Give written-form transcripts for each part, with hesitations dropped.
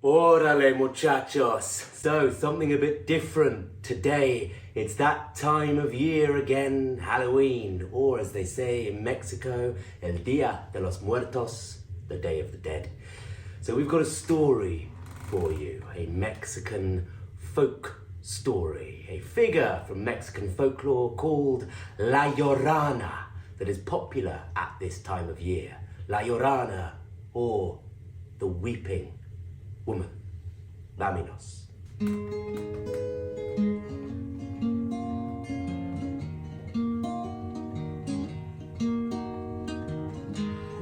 Órale, muchachos. So, something a bit different. Today, it's that time of year again, Halloween, or as they say in Mexico, El Día de los Muertos, the Day of the Dead. So we've got a story for you, a Mexican folk story, a figure from Mexican folklore called La Llorona that is popular at this time of year. La Llorona, or the Weeping Woman. Vámonos.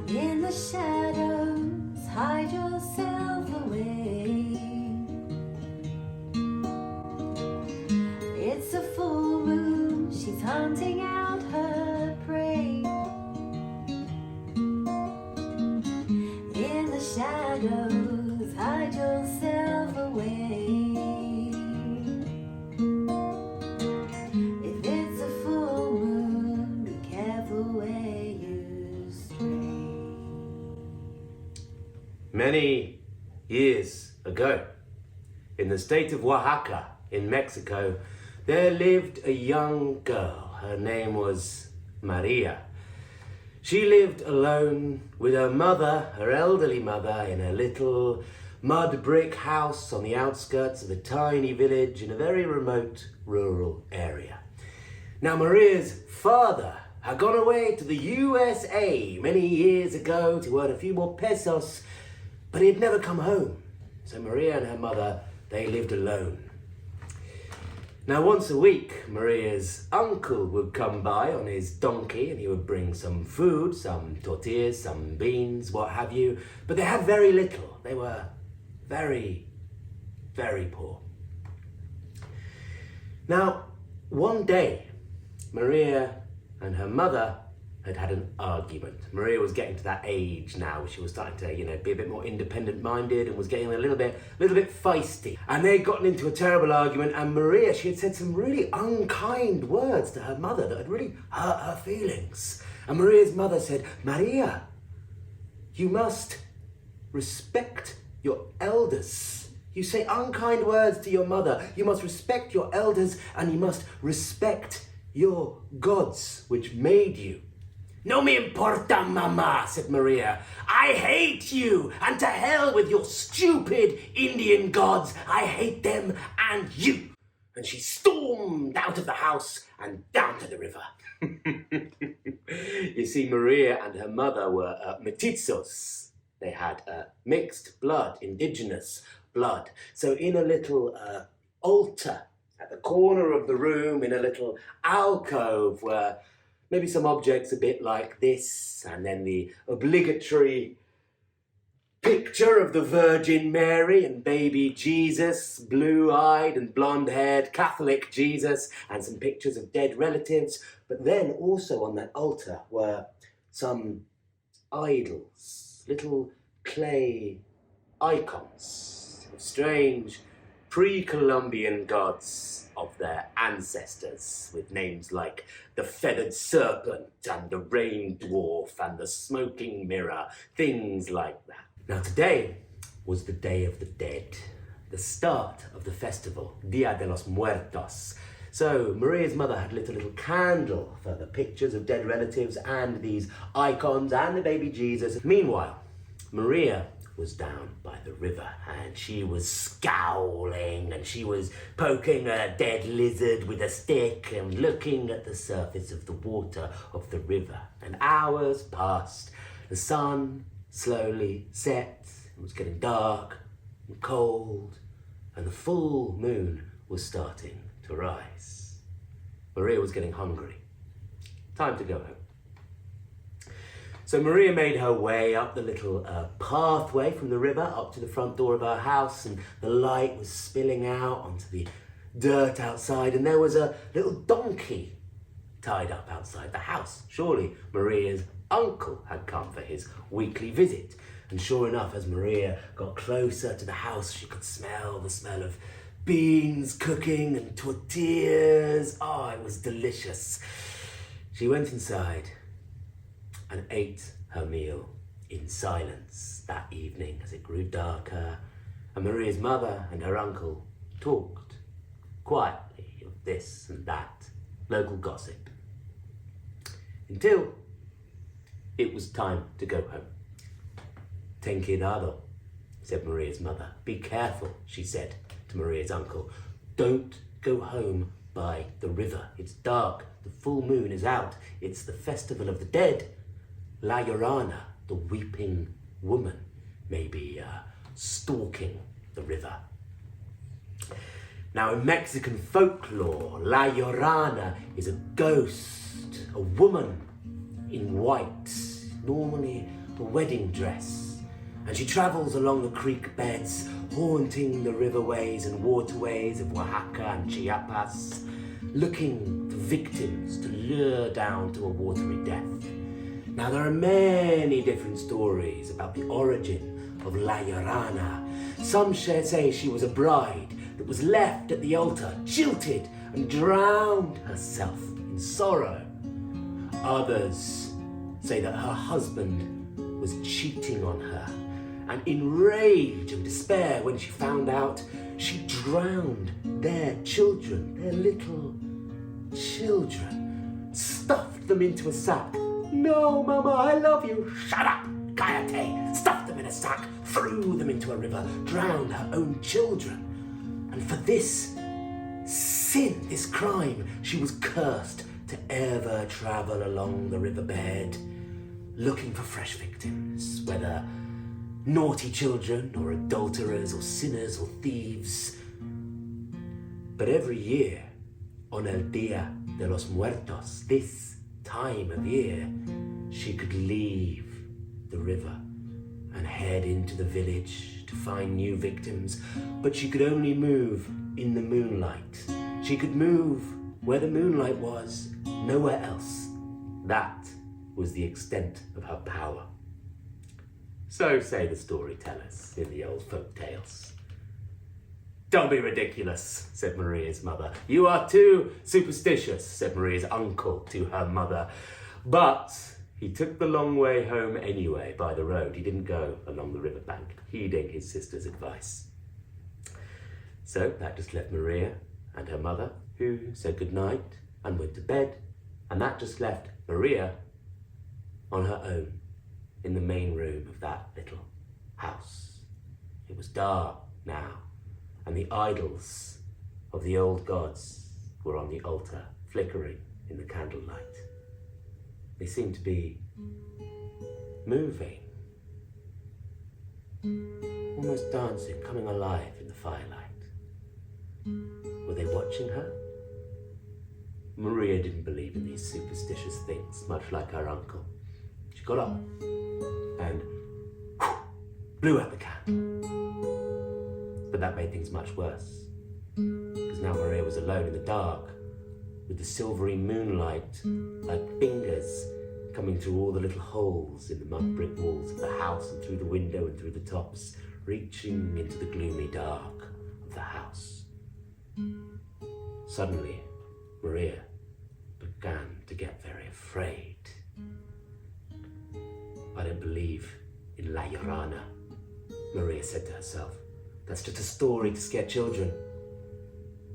In the shadows, hide yourself away. It's a full moon, she's hunting out her prey. In the shadows, hide yourself away. If it's a full moon, be careful where you stray. Many years ago, in the state of Oaxaca in Mexico, there lived a young girl. Her name was Maria. She lived alone with her mother, her elderly mother, in a little mud brick house on the outskirts of a tiny village in a very remote rural area. Now, Maria's father had gone away to the USA many years ago to earn a few more pesos, but he had never come home. So Maria and her mother, they lived alone. Now, once a week, Maria's uncle would come by on his donkey and he would bring some food, some tortillas, some beans, what have you. But they had very little. They were very, very poor. Now, one day, Maria and her mother had an argument. Maria was getting to that age now where she was starting to, be a bit more independent-minded and was getting a little bit feisty. And they'd gotten into a terrible argument, and Maria, she had said some really unkind words to her mother that had really hurt her feelings. And Maria's mother said, "Maria, you must respect your elders. You say unkind words to your mother. You must respect your elders, and you must respect your gods, which made you." "No me importa, mama," said Maria. "I hate you, and to hell with your stupid Indian gods. I hate them and you." And she stormed out of the house and down to the river. You see, Maria and her mother were mestizos. They had mixed blood, indigenous blood. So in a little altar at the corner of the room, in a little alcove, were maybe some objects a bit like this, and then the obligatory picture of the Virgin Mary and baby Jesus, blue-eyed and blonde-haired Catholic Jesus, and some pictures of dead relatives. But then also on that altar were some idols, little clay icons of strange Pre-Columbian gods of their ancestors, with names like the feathered serpent and the rain dwarf and the smoking mirror, things like that. Now, today was the Day of the Dead, the start of the festival, Día de los Muertos. So Maria's mother had lit a little candle for the pictures of dead relatives and these icons and the baby Jesus. Meanwhile, Maria was down by the river, and she was scowling, and she was poking a dead lizard with a stick and looking at the surface of the water of the river. And hours passed. The sun slowly set. It was getting dark and cold, and the full moon was starting to rise. Maria was getting hungry. Time to go home. So Maria made her way up the little pathway from the river up to the front door of her house, and the light was spilling out onto the dirt outside, and there was a little donkey tied up outside the house. Surely Maria's uncle had come for his weekly visit. And sure enough, as Maria got closer to the house, she could smell the smell of beans cooking and tortillas. Oh, it was delicious. She went inside and ate her meal in silence that evening as it grew darker and Maria's mother and her uncle talked quietly of this and that, local gossip, until it was time to go home. Ten cuidado, said Maria's mother. Be careful, she said to Maria's uncle. Don't go home by the river. It's dark, the full moon is out, it's the festival of the dead. La Llorona, the weeping woman, may be stalking the river. Now, in Mexican folklore, La Llorona is a ghost, a woman in white, normally a wedding dress, and she travels along the creek beds, haunting the riverways and waterways of Oaxaca and Chiapas, looking for victims to lure down to a watery death. Now, there are many different stories about the origin of La Llorona. Some say she was a bride that was left at the altar, jilted, and drowned herself in sorrow. Others say that her husband was cheating on her, and in rage and despair when she found out, she drowned their children, their little children, stuffed them into a sack. No, Mama, I love you. Shut up, Cállate. Stuffed them in a sack, threw them into a river, drowned her own children. And for this sin, this crime, she was cursed to ever travel along the riverbed, looking for fresh victims, whether naughty children or adulterers or sinners or thieves. But every year, on El Día de los Muertos, this time of year, she could leave the river and head into the village to find new victims, but she could only move in the moonlight. She could move where the moonlight was, nowhere else. That was the extent of her power. So say the storytellers in the old folk tales. Don't be ridiculous, said Maria's mother. You are too superstitious, said Maria's uncle to her mother. But he took the long way home anyway by the road. He didn't go along the riverbank, heeding his sister's advice. So that just left Maria and her mother, who said goodnight and went to bed. And that just left Maria on her own in the main room of that little house. It was dark now, and the idols of the old gods were on the altar, flickering in the candlelight. They seemed to be moving, almost dancing, coming alive in the firelight. Were they watching her? Maria didn't believe in these superstitious things, much like her uncle. She got up and blew out the candle. But that made things much worse, because now Maria was alone in the dark, with the silvery moonlight like fingers coming through all the little holes in the mud brick walls of the house and through the window and through the tops, reaching into the gloomy dark of the house. Suddenly, Maria began to get very afraid. I don't believe in La Llorona, Maria said to herself. That's just a story to scare children.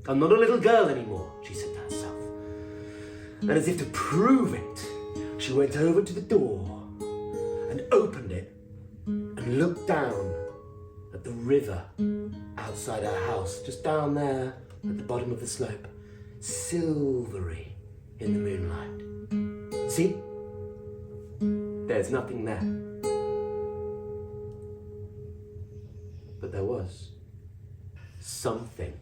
I'm not a little girl anymore, she said to herself. And as if to prove it, she went over to the door and opened it and looked down at the river outside her house, just down there at the bottom of the slope, silvery in the moonlight. See? There's nothing there. But there was. Something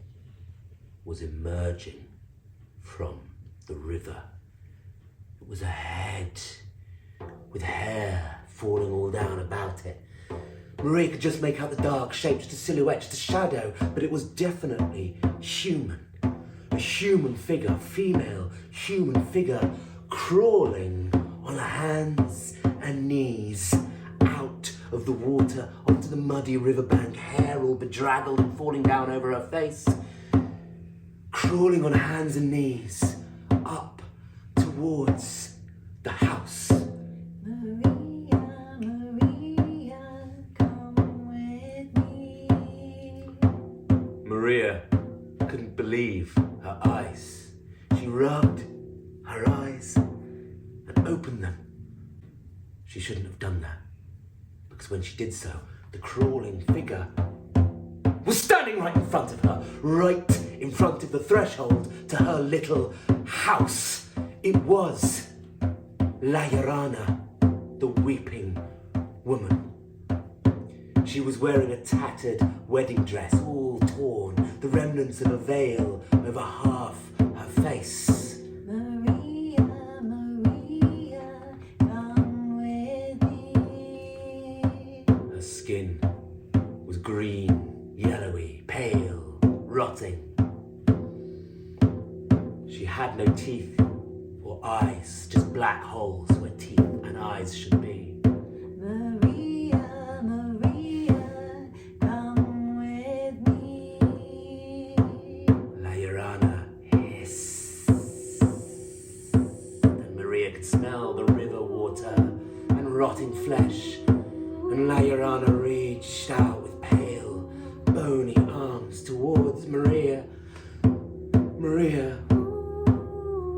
was emerging from the river. It was a head with hair falling all down about it. Maria could just make out the dark shape, just a silhouette, just a shadow, but it was definitely human. A human figure, female human figure, crawling on her hands and knees out of the water onto the muddy riverbank, hair all bedraggled and falling down over her face. Crawling on her hands and knees up towards the house. Maria, Maria, come with me. Maria couldn't believe her eyes. She rubbed her eyes and opened them. She shouldn't have done that, because when she did so, the crawling figure was standing right in front of her, right in front of the threshold to her little house. It was La Llorona, the weeping woman. She was wearing a tattered wedding dress, all torn, the remnants of a veil over half her face. Maria, Maria, come with me. Her skin was green, yellowy, pale, rotting. She had no teeth or eyes, just black holes where teeth and eyes should be. Maria, Maria, come with me. La Llorona hissed, and Maria could smell the river water and rotting flesh. And La Llorona reached out with pale, bony arms towards Maria. Maria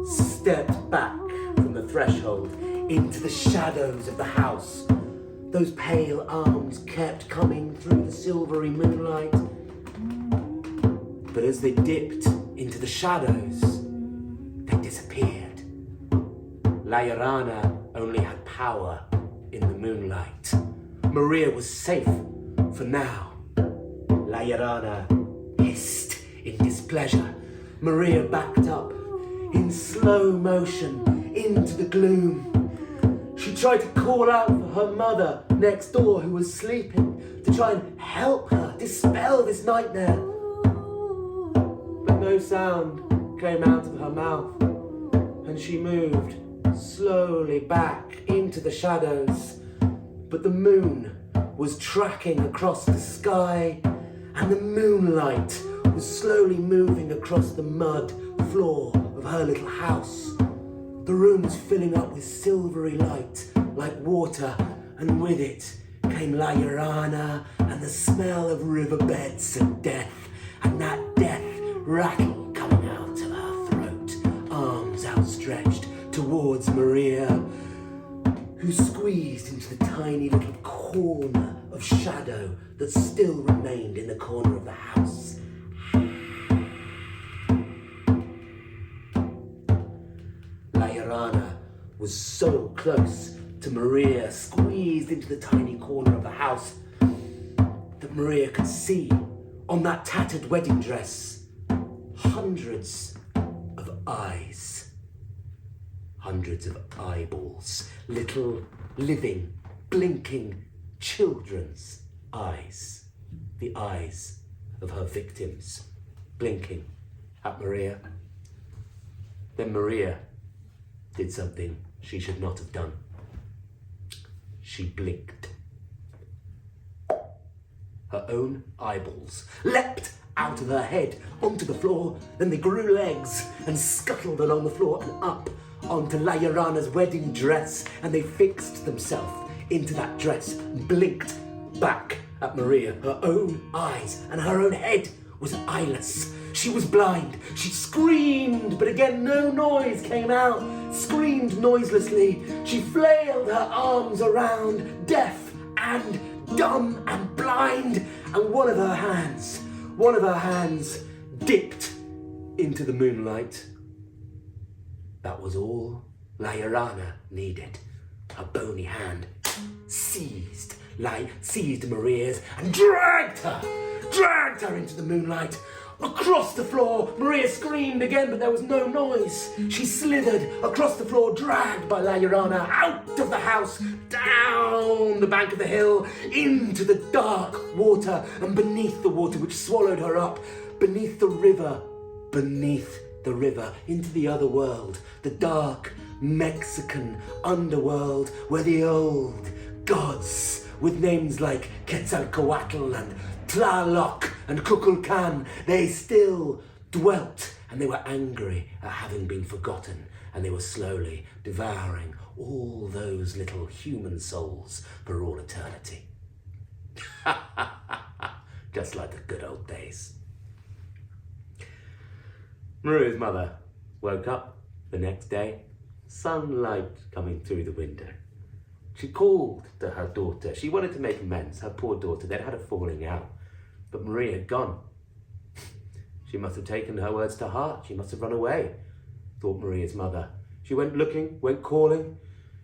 stepped back from the threshold into the shadows of the house. Those pale arms kept coming through the silvery moonlight. But as they dipped into the shadows, they disappeared. La Llorona only had power in the moonlight. Maria was safe for now. La Llorona hissed in displeasure. Maria backed up in slow motion into the gloom. She tried to call out for her mother next door, who was sleeping, to try and help her dispel this nightmare. But no sound came out of her mouth, and she moved slowly back into the shadows. But the moon was tracking across the sky, and the moonlight was slowly moving across the mud floor of her little house. The room was filling up with silvery light like water, and with it came La Llorona and the smell of riverbeds and death, and that death rattle coming out of her throat, arms outstretched towards Maria, who squeezed into the tiny little corner of shadow that still remained in the corner of the house. La Llorona was so close to Maria, squeezed into the tiny corner of the house, that Maria could see on that tattered wedding dress hundreds of eyes. Hundreds of eyeballs, little, living, blinking children's eyes. The eyes of her victims, blinking at Maria. Then Maria did something she should not have done. She blinked. Her own eyeballs leapt out of her head onto the floor, then they grew legs and scuttled along the floor and up onto La Llorona's wedding dress, and they fixed themselves into that dress and blinked back at Maria. Her own eyes and her own head was eyeless. She was blind. She screamed, but again no noise came out. Screamed noiselessly. She flailed her arms around, deaf and dumb and blind, and one of her hands dipped into the moonlight. That was all La Llorona needed. Her bony hand seized Maria's and dragged her into the moonlight. Across the floor, Maria screamed again, but there was no noise. She slithered across the floor, dragged by La Llorona, out of the house, down the bank of the hill, into the dark water, and beneath the water which swallowed her up, beneath the river, into the other world, the dark Mexican underworld, where the old gods with names like Quetzalcoatl and Tlaloc and Kukulkan, they still dwelt, and they were angry at having been forgotten, and they were slowly devouring all those little human souls for all eternity. Just like the good old days. Maria's mother woke up the next day, sunlight coming through the window. She called to her daughter. She wanted to make amends, her poor daughter. They'd had a falling out, but Maria had gone. She must have taken her words to heart. She must have run away, thought Maria's mother. She went looking, went calling.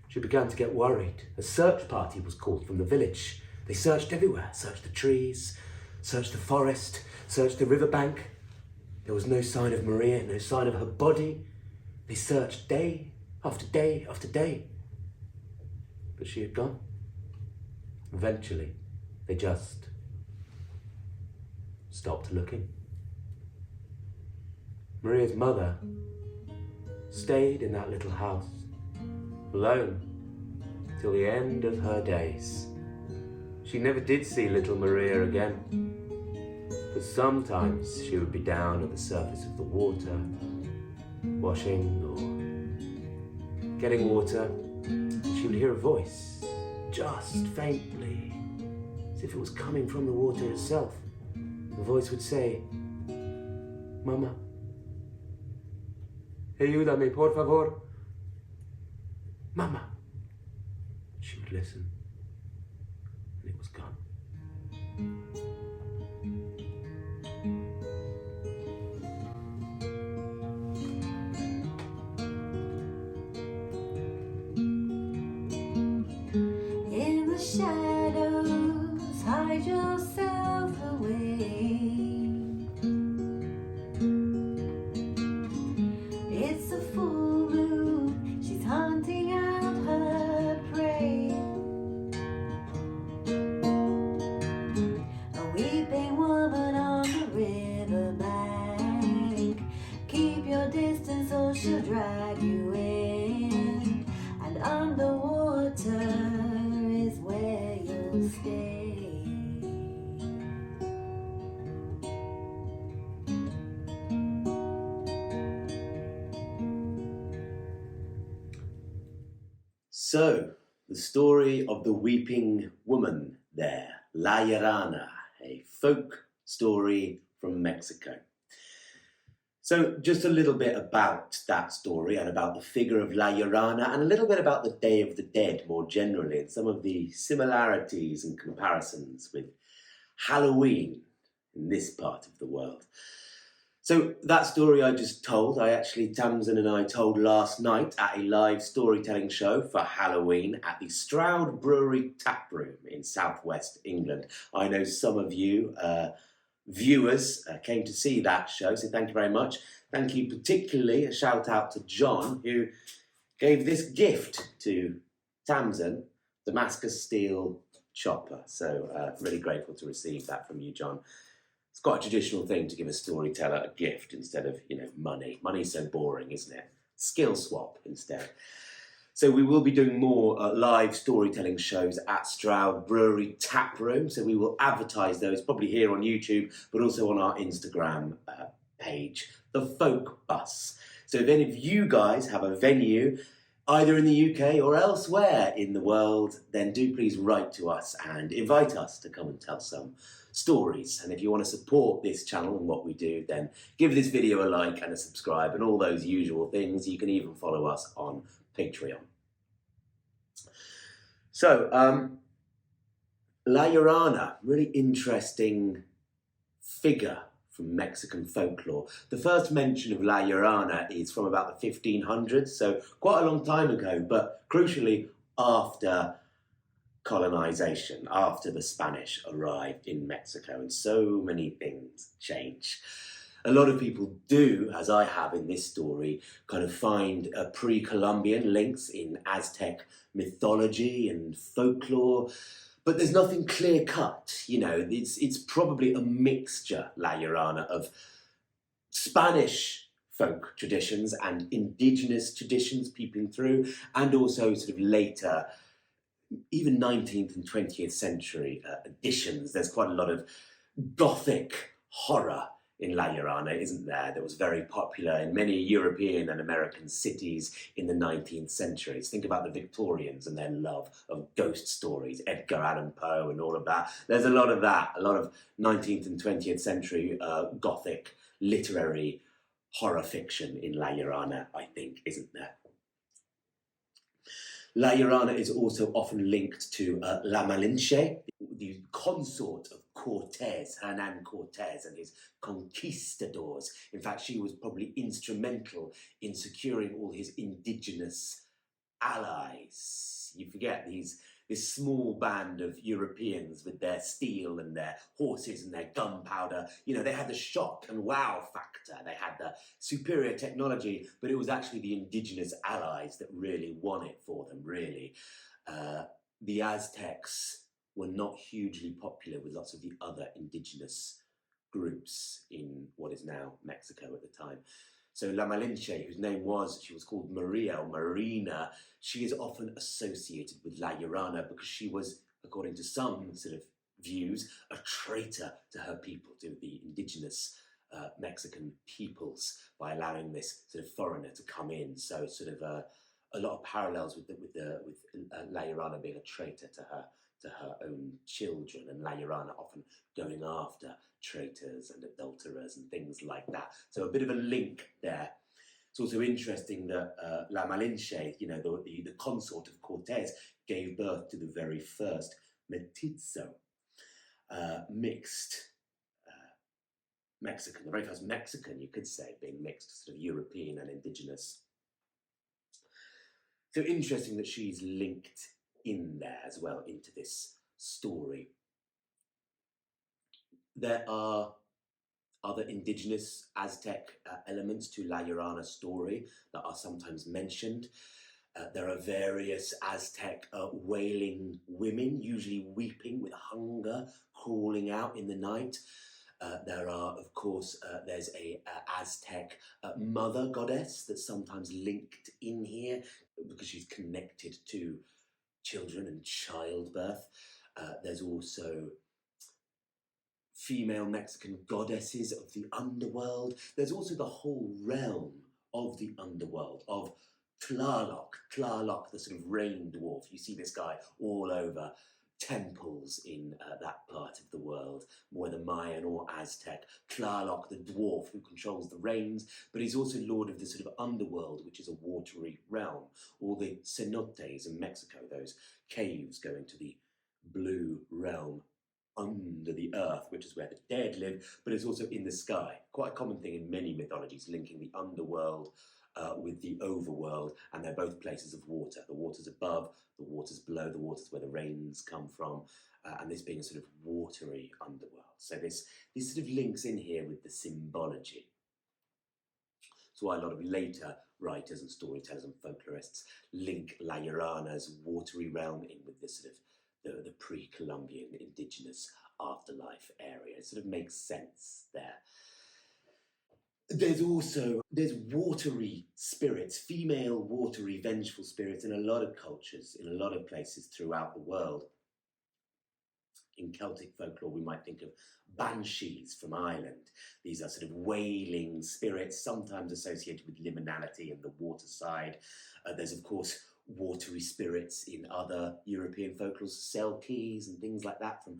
She began to get worried. A search party was called from the village. They searched everywhere, searched the trees, searched the forest, searched the riverbank. There was no sign of Maria, no sign of her body. They searched day after day after day. But she had gone. Eventually, they just stopped looking. Maria's mother stayed in that little house, alone, till the end of her days. She never did see little Maria again, but sometimes she would be down at the surface of the water, washing or getting water, and she would hear a voice, just faintly, as if it was coming from the water itself. The voice would say, "Mama, ayúdame, por favor. Mama." She would listen, and it was gone. In the shadows, hide yourself away. It's a full moon, she's hunting out her prey. A weeping woman on the riverbank. Keep your distance or she'll drag you in. And underwater is where you'll stay. So, the story of the weeping woman there, La Llorona, a folk story from Mexico. So, just a little bit about that story and about the figure of La Llorona and a little bit about the Day of the Dead more generally and some of the similarities and comparisons with Halloween in this part of the world. So that story I just told, Tamsin and I told last night at a live storytelling show for Halloween at the Stroud Brewery Tap Room in southwest England. I know some of you viewers came to see that show, so thank you very much. Thank you particularly, a shout out to John, who gave this gift to Tamsin, Damascus steel chopper. So really grateful to receive that from you, John. It's quite a traditional thing to give a storyteller a gift instead of, money. Money's so boring, isn't it? Skill swap instead. So we will be doing more live storytelling shows at Stroud Brewery Tap Room. So we will advertise those probably here on YouTube, but also on our Instagram page, The Folk Bus. So if any of you guys have a venue, either in the UK or elsewhere in the world, then do please write to us and invite us to come and tell some stories. And if you want to support this channel and what we do, then give this video a like and a subscribe and all those usual things. You can even follow us on Patreon. So, La Llorona, really interesting figure from Mexican folklore. The first mention of La Llorona is from about the 1500s, so quite a long time ago, but crucially after colonization, after the Spanish arrived in Mexico, and so many things change. A lot of people do, as I have in this story, kind of find pre-Columbian links in Aztec mythology and folklore, but there's nothing clear-cut. It's probably a mixture, La Llorona, of Spanish folk traditions and indigenous traditions peeping through, and also sort of later, even 19th and 20th century additions. There's quite a lot of Gothic horror in La Llorona, isn't there? That was very popular in many European and American cities in the 19th century. Think about the Victorians and their love of ghost stories, Edgar Allan Poe and all of that. There's a lot of that, a lot of 19th and 20th century Gothic literary horror fiction in La Llorona, I think, isn't there? La Llorona is also often linked to La Malinche, the consort of Cortés, Hernan Cortés, and his conquistadors. In fact, she was probably instrumental in securing all his indigenous allies. You forget this small band of Europeans with their steel and their horses and their gunpowder. You know, they had the shock and wow factor. They had the superior technology, but it was actually the indigenous allies that really won it for them, really. The Aztecs were not hugely popular with lots of the other indigenous groups in what is now Mexico at the time. So La Malinche, whose name she was called Maria or Marina, she is often associated with La Llorona because she was, according to some sort of views, a traitor to her people, to the indigenous Mexican peoples, by allowing this sort of foreigner to come in. So sort of a lot of parallels with La Llorona being a traitor to her own children, and La Llorona often going after traitors and adulterers and things like that. So a bit of a link there. It's also interesting that La Malinche, you know, the consort of Cortés, gave birth to the very first mestizo, mixed Mexican, the very first Mexican, you could say, being mixed, sort of European and indigenous. So interesting that she's linked in there as well into this story. There are other indigenous Aztec elements to La Llorona's story that are sometimes mentioned. There are various Aztec wailing women, usually weeping with hunger, crawling out in the night. There are, of course, there's a Aztec mother goddess that's sometimes linked in here because she's connected to children and childbirth. There's also female Mexican goddesses of the underworld. There's also the whole realm of the underworld, of Tlaloc, the sort of rain dwarf. You see this guy all over temples in that part of the world, whether Mayan or Aztec. Tlaloc, the dwarf who controls the rains, but he's also lord of the sort of underworld, which is a watery realm. All the cenotes in Mexico, those caves going to the blue realm under the earth, which is where the dead live, but it's also in the sky. Quite a common thing in many mythologies, linking the underworld with the overworld, and they're both places of water. The water's above, the water's below, the water's where the rains come from, and this being a sort of watery underworld. So this sort of links in here with the symbology. That's why a lot of later writers and storytellers and folklorists link La Llorona's watery realm in with this sort of the pre-Columbian indigenous afterlife area. It sort of makes sense there. There's watery spirits, female watery vengeful spirits in a lot of cultures, in a lot of places throughout the world. In Celtic folklore, we might think of banshees from Ireland. These are sort of wailing spirits, sometimes associated with liminality and the water side. There's, of course, watery spirits in other European folklores, Celtic and things like that from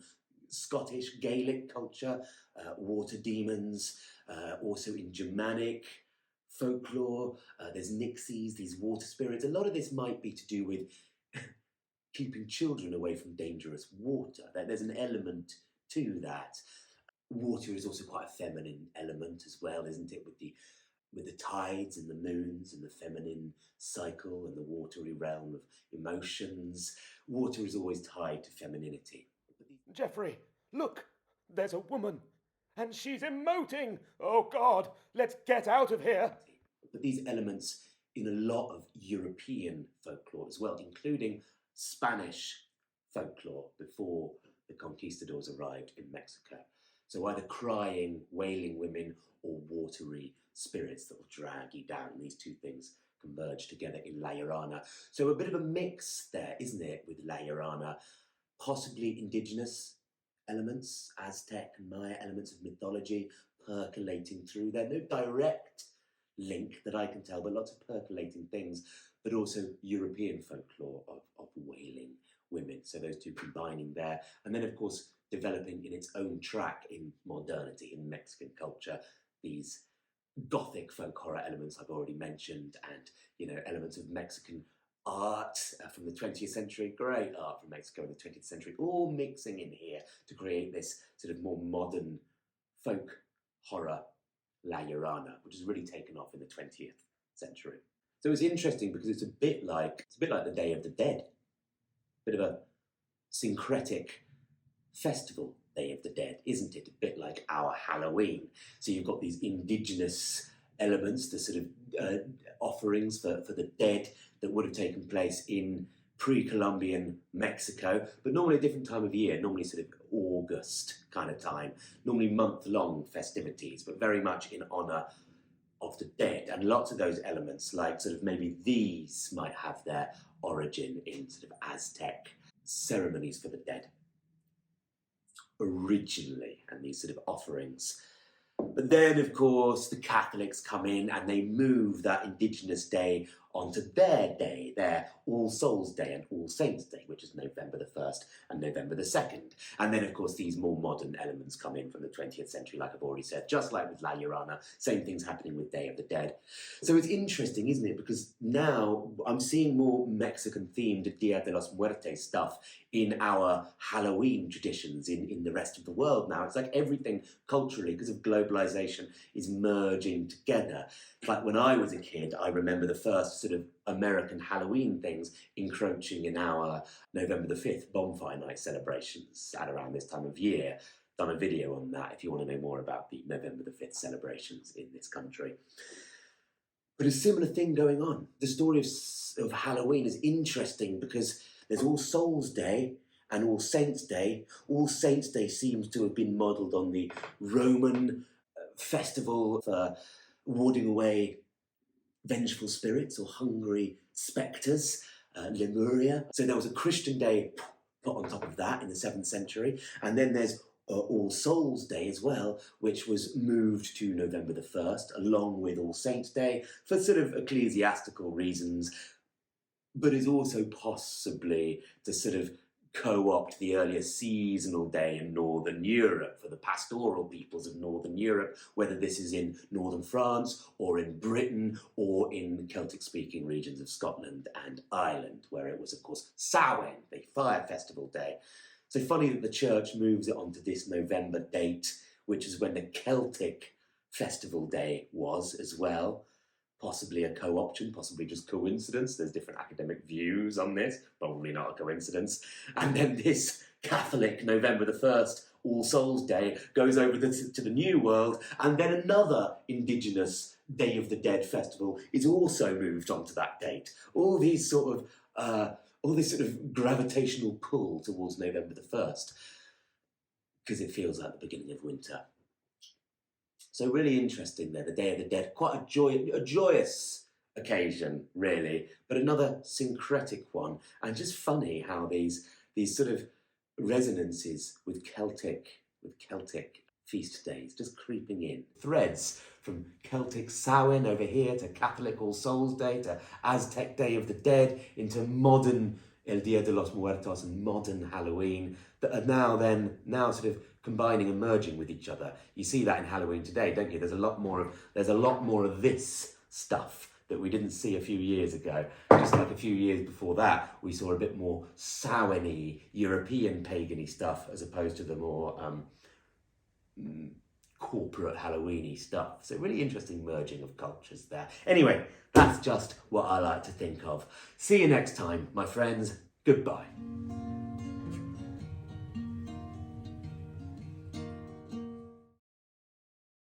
Scottish Gaelic culture, water demons, also in Germanic folklore. There's nixies, these water spirits. A lot of this might be to do with keeping children away from dangerous water. There's an element to that. Water is also quite a feminine element as well, isn't it? With the tides and the moons and the feminine cycle and the watery realm of emotions. Water is always tied to femininity. Geoffrey, look, there's a woman, and she's emoting. Oh God, let's get out of here. But these elements in a lot of European folklore as well, including Spanish folklore before the conquistadors arrived in Mexico. So either crying, wailing women or watery spirits that will drag you down. These two things converge together in La Llorona. So a bit of a mix there, isn't it, with La Llorona? Possibly indigenous elements, Aztec and Maya elements of mythology percolating through there. No direct link that I can tell, but lots of percolating things, but also European folklore of wailing women. So those two combining there. And then, of course, developing in its own track in modernity, in Mexican culture, these Gothic folk horror elements I've already mentioned, and elements of Mexican art from the 20th century, great art from Mexico in the 20th century, all mixing in here to create this sort of more modern folk horror La Llorona, which has really taken off in the 20th century. So it's interesting because it's a bit like the Day of the Dead, bit of a syncretic festival, Day of the Dead, isn't it? A bit like our Halloween. So you've got these indigenous elements, the sort of offerings for the dead that would have taken place in pre-Columbian Mexico, but normally a different time of year, normally sort of August kind of time, normally month-long festivities, but very much in honour of the dead. And lots of those elements, like sort of maybe these might have their origin in sort of Aztec ceremonies for the dead originally, and these sort of offerings. But then, of course, the Catholics come in and they move that Indigenous Day onto their day, their All Souls Day and All Saints Day, which is November the 1st and November the 2nd. And then, of course, these more modern elements come in from the 20th century, like I've already said, just like with La Llorona, same thing's happening with Day of the Dead. So it's interesting, isn't it? Because now I'm seeing more Mexican-themed Dia de los Muertos stuff in our Halloween traditions in the rest of the world now. It's like everything culturally, because of globalization, is merging together. Like when I was a kid, I remember the first sort of American Halloween things encroaching in our November the 5th bonfire night celebrations at around this time of year. Done a video on that if you want to know more about the November the 5th celebrations in this country. But a similar thing going on. The story of Halloween is interesting because there's All Souls Day and All Saints Day. All Saints Day seems to have been modelled on the Roman festival for warding away vengeful spirits or hungry spectres, Lemuria. So there was a Christian day put on top of that in the 7th century. And then there's All Souls Day as well, which was moved to November the 1st, along with All Saints Day, for sort of ecclesiastical reasons, but is also possibly to sort of co-opt the earlier seasonal day in Northern Europe for the pastoral peoples of Northern Europe, whether this is in Northern France or in Britain or in Celtic-speaking regions of Scotland and Ireland, where it was, of course, Samhain, the fire festival day. So funny that the church moves it onto this November date, which is when the Celtic festival day was as well. Possibly a co-option, possibly just coincidence. There's different academic views on this, probably not a coincidence. And then this Catholic November the 1st, All Souls Day, goes over to the New World, and then another indigenous Day of the Dead festival is also moved onto that date. All this sort of gravitational pull towards November the 1st, because it feels like the beginning of winter. So really interesting there, the Day of the Dead. Quite a joyous occasion, really, but another syncretic one. And just funny how these sort of resonances with Celtic feast days just creeping in. Threads from Celtic Samhain over here to Catholic All Souls Day to Aztec Day of the Dead into modern El Dia de los Muertos and modern Halloween that are now sort of combining and merging with each other. You see that in Halloween today, don't you? There's a lot more of this stuff that we didn't see a few years ago. Just like a few years before that, we saw a bit more Samhain-y, European pagan-y stuff as opposed to the more corporate Halloween-y stuff. So really interesting merging of cultures there. Anyway, that's just what I like to think of. See you next time, my friends. Goodbye.